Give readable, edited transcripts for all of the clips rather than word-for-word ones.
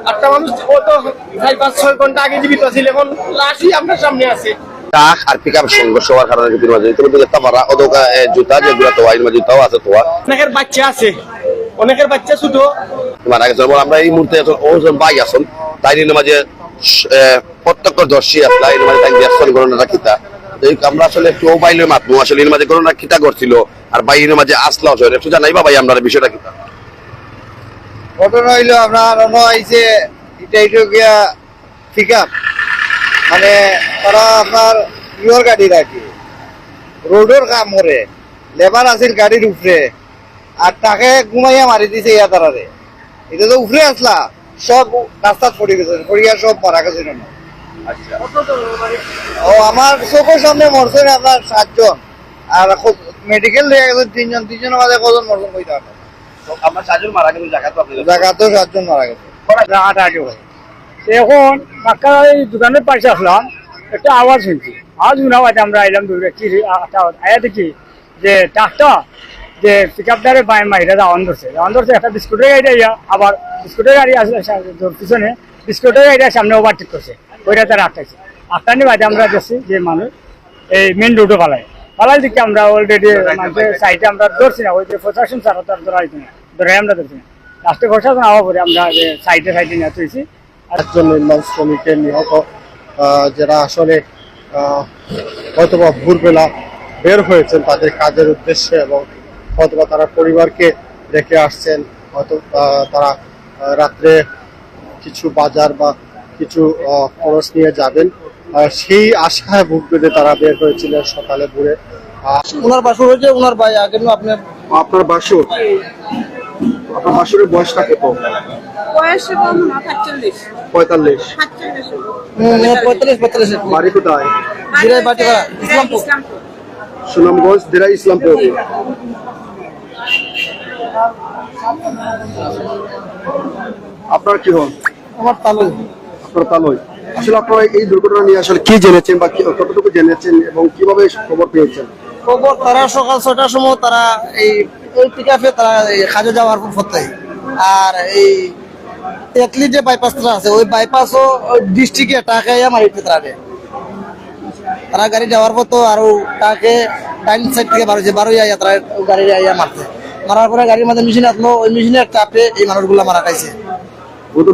আটটা মানুষ ও তো 5-6 ঘন্টা আগে জীবিত ছিল, এখন লাশই আপনার সামনে আছে। ট্রাক আর পিকআপ সংঘর্ষ হওয়ার কারণে কিন্তু মাঝে ইতিমধ্যে দেখতে পারা ওদোকা জুতা যেগুলো তো আইন জুতাও আছে তো অনেকের বাচ্চা আছে, অনেকের বাচ্চা ছোট মারা গেছে। আমরা এই মুহূর্তে ওজন বাই আসুন তাই মাঝে প্রত্যক্ষদর্শী আসলা এর মাঝে তাই দেখছেন ঘটনাটা কিতা। আমরা আসলে একটু মোবাইলের মাধ্যমে আসলে এর মাঝে ঘটনা কিতা করছিল আর বাইরের মাঝে আসলা একটু জানাইবা ভাই আমরা বিষয়টা কিতা। ঘটনা হইলো আপনার আইছে এটা গিয়া পিকআপ, মানে তারা আপনার ইয়র গাড়ি রাখি রোডের কাম করে, লেবার আছিল গাড়ির উপরে আর তাকে ঘুমাইয়া মারি দিছে ইয়া তারারে। এটা তো উপরে আসলা সব রাস্তা পড়ে গেছে, পড়িয়া সব মারা গেছে। ও আমার চোখের সামনে মরছে আপনার 7 জন, আর মেডিকেল দিয়ে গেছে 3 জন, 3 জনের মাঝে কজন মরছেন কইতে পারবেন। আমরা 4 জন মারা গেছে, জায়গাতেও 7 জন মারা গেছে। এখন পাক্কা এই দোকানের পাশে আসলাম, একটা আওয়াজ শুনছি, আওয়াজ শোনা পাইতে আমরা আইলাম দৌড়ে। কি আয়া দেখি যে ট্রাকটা যে পিকআপটারে মাইরা যাওয়ান ধরছে একটা বিস্কুটের গাড়ি আইয়া, আবার বিস্কুটের গাড়ি পিছনে বিস্কুটের গাড়িটা সামনে ওভারটেক করছে, ওইটা তারা আটকাইছে। আটকানি বাদে আমরা দেখছি যে মানুষ এই মেন রোডও পালাই দিকে আমরা অলরেডি সাইডে আমরা ধরছি না, ওই যে প্রশাসন ছাড়া তার ধরা হইতো না, ধরে আমরা ধরছি না। লাস্টে প্রশাসন হওয়ার পরে আমরা সাইডে নিয়ে তুইছি। একজন নির্মাণ শ্রমিকের নিহত, যারা আসলে হয়তোবা ভোরবেলা বের হয়েছেন তাদের কাজের উদ্দেশ্যে এবং হয়তোবা তারা পরিবারকে রেখে আসছেন, হয়তো তারা রাত্রে কিছু বাজার বা কিছু খরচ নিয়ে যাবেন, সেই আশায় বুক বেঁধে তারা বের হয়েছিলেন সকালে ভোরে। ওনার বাসুর হয়েছে, ওনার ভাই আগে আপনার বাসুর, আপনার বাসুরের বয়সটা কত? বয়স 45। 45 বাড়ি কোথায়? ইসলামপুর। সুনামগঞ্জ, দিরাই, ইসলামপুর। আপনার কি হন? আমার তালু। আপনার তালুই। আসলে আপনারা এই দুর্ঘটনা নিয়ে আসলে কি জেনেছেন বা কতটুকু জেনেছেন এবং কিভাবে খবর পেয়েছেন? খবর তারা সকাল 6টার সময় তারা এই পিকআপে তারা কাজে যাওয়ার পথে, আর এই তেতলি যে বাইপাসটা আছে ওই বাইপাসও ডিস্ট্রিক্টে টাকা মারিতে তারা গাড়ি যাওয়ার পথ, আর তাকে ডাইন সাইড থেকে বারোই আইয়া তারা গাড়ি আইয়া মারার পরে গাড়ির মধ্যে মেশিন আসলো, ওই মেশিনের চাপে এই মানুষগুলা মারা খাইছে।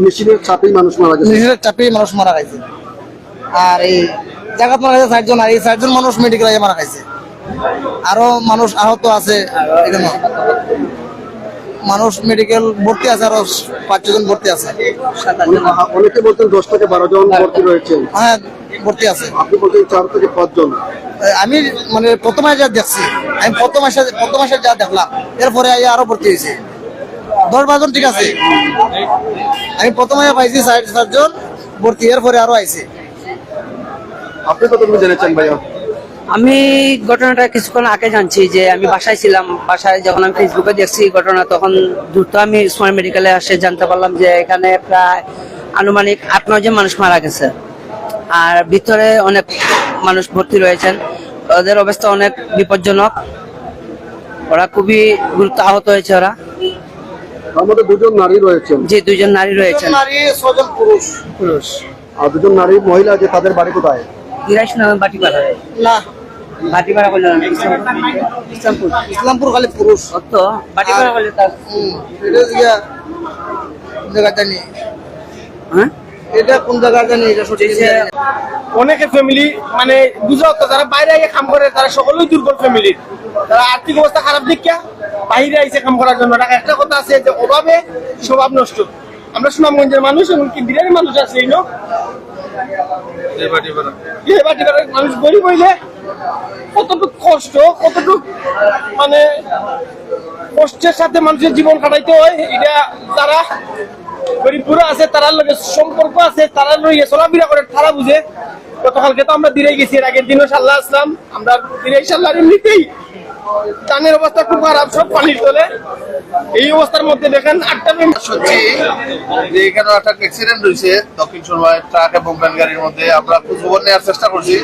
মেশিনের চাপেই মানুষ মারা গেছে। মেশিনের চাপেই মানুষ মারা খাইছে, আর এই জায়গা মারা গেছে 4 জন, আর এই 4 জন মানুষ মেডিকেল আইয়া মারা খাইছে। আরো মানুষ আহত আছে, এখানে মানুষ মেডিকেল ভর্তি আছে, আরো 5 জন ভর্তি আছে। অনেকে বলছেন 10 থেকে 12 জন ভর্তি রয়েছে। হ্যাঁ ভর্তি আছে। আপনি বলছেন 4 থেকে 5 জন। আমি মানে প্রথমে যা দেখছি, আমি প্রথম মাসে যা দেখলাম, এরপরে আরো ভর্তি হয়েছে 10-12 জন, ঠিক আছে। আমি প্রথমে পাইছি 4 জন ভর্তি, এরপরে আরো আইছে। আপনি কতটুকু জেনেছেন ভাইয়া? আমি ঘটনাটা কিছুক্ষণ আগে জানছি, যে আমি বাসায় ছিলাম, বাসায় যখন আমি ফেসবুকে দেখছি ঘটনা, তখন দ্রুত আমি উসমানিয়া মেডিকেলে আসে জানতে পারলাম যে এখানে প্রায় আনুমানিক 8-9 জন মানুষ মারা গেছে, আর ভিতরে অনেক মানুষ ভর্তি রয়েছেন। ওদের অবস্থা অনেক বিপজ্জনক, ওরা খুবই গুরুত্ব আহত হয়েছে। ওরা তার মধ্যে 2 জন নারী রয়েছেন। জি, 2 জন নারী রয়েছেন। নারী 6 জন পুরুষ। আর 2 জন নারী মহিলা, যে তাদের বাড়ি কোথায়? দিরাইশ নাম বাটিপাড়া না, বাটিপাড়া বললেন, ইসলামপুর খালি পুরুষ। অত বাটিপাড়া বললে তার এটা দিয়া জায়গা জানি, হ্যাঁ এটা কোন জায়গা জানি, এটা সঠিক জানি না। অনেকের ফ্যামিলি মানে বুঝাও তো, যারা বাইরে আগে কাম করে তারা সকলেই দুর্বল ফ্যামিলির, তারা আর্থিক অবস্থা খারাপ দেখিয়া বাইরে আইসে কাম করার জন্য। একটা কথা আছে যে অভাবে স্বভাব নষ্ট। আমরা সুনামগঞ্জের মানুষ, এমনকি দিনের মানুষ আছে এই মানুষ গরিব হইলে কতটুক কষ্ট, কতটুক মানে কষ্টের সাথে মানুষের জীবন কাটাইতে হয়, এটা তারা গরিব পুরো আছে, তারার লগে সম্পর্ক আছে, তারা লইয়ে চলাফেরা করে, তারা বুঝে। গতকালকে তো আমরা দিরাই গেছি, এর আগের দিনও সাল্লাহ আসলাম, আমরা দিরাই সাল্লাহ এমনিতেই টানের অবস্থা খুব খারাপ, সব পানির তলে। এই অবস্থার মধ্যে দেখেন 8টা শুনছি যে এখানে একটা অ্যাক্সিডেন্ট হয়েছে দক্ষিণ সুরমায় ট্রাক এবং ভ্যান গাড়ির মধ্যে। আমরা খোঁজখবর নেওয়ার চেষ্টা করছি,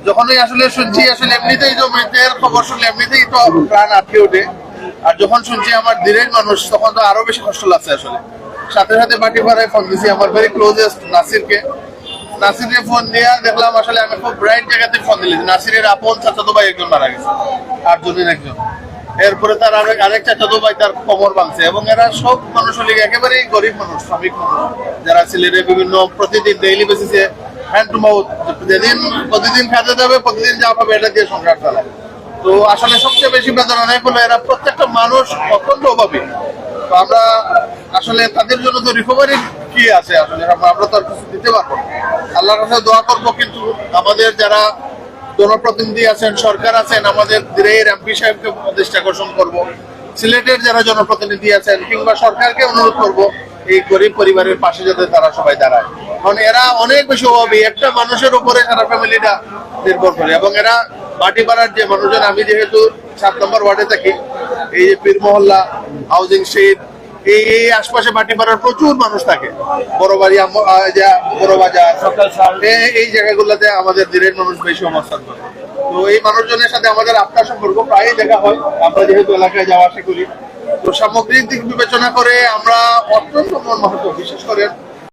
যখনই আসলে শুনছি আসলে এমনিতেই তো মৃতের খবর শুনলে এমনিতেই তো প্রাণ আটকে ওঠে, আর যখন শুনছি আমার দিনের মানুষ তখন তো আরো বেশি কষ্ট লাগছে আসলে। সাথে সাথে বাটিপাড়ায় ফোন দিছি আমার ভেরি ক্লোজেস্ট নাসিরকে। নাসিরকে ফোন দিয়া দেখলাম আসলে আমি খুব ব্রাইট জায়গাতে ফোন দিলি, নাসিরের আপন চাচাতো ভাই একজন মারা গেছে, 8 জনের একজন। এরপরে তার আরেক চাচাতো ভাই তার কোমর ভাঙছে, এবং এরা সব মানুষ হলে একেবারেই গরিব মানুষ, শ্রমিক মানুষ, যারা সিলেটে বিভিন্ন প্রতিদিন ডেইলি বেসিসে হ্যান্ড টু মাউথ, যেদিন প্রতিদিন কাজে যাবে প্রতিদিন যা পাবে এটা দিয়ে সংসার চালায়। তো আসলে সবচেয়ে বেশি বেদনাদায়ক হলো এরা প্রত্যেকটা মানুষ অত্যন্ত অভাবী। তো আমরা আসলে তাদের জন্য তো রিকভারি কি আছে, আসলে আমরা তো আর কিছু দিতে পারবো না। আল্লাহর কাছে দোয়া করবো, কিন্তু আমাদের যারা জনপ্রতিনিধি আছেন, সরকার আছেন, আমাদের দিরাইয়ের এমপি সাহেবকে দৃষ্টি আকর্ষণ করবো, সিলেটের যারা জনপ্রতিনিধি আছেন কিংবা সরকারকে অনুরোধ করবো এই গরিব পরিবারের পাশে যাতে তারা সবাই দাঁড়ায়। কারণ এরা অনেক বেশি অভাবী, একটা মানুষের উপরে সারা ফ্যামিলিটা নির্ভর করে। এবং এরা বাটিপাড়ার যে মানুষজন, আমি যেহেতু 7 নম্বর ওয়ার্ডে থাকি, এই যে পীর মহল্লা, হাউজিং স্ট্রিট, এই আশপাশে বাটিপাড়ার প্রচুর মানুষ থাকে, বড় বাজার, এই জায়গাগুলোতে আমাদের দিনের মানুষ বেশি অবস্থান করে। তো এই মানুষজনের সাথে আমাদের আপনার সম্পর্ক প্রায় দেখা হয়, আমরা যেহেতু এলাকায় যাওয়া আসা করি। তো সামগ্রিক দিক বিবেচনা করে আমরা অত্যন্ত মর্মাহত, বিশেষ করে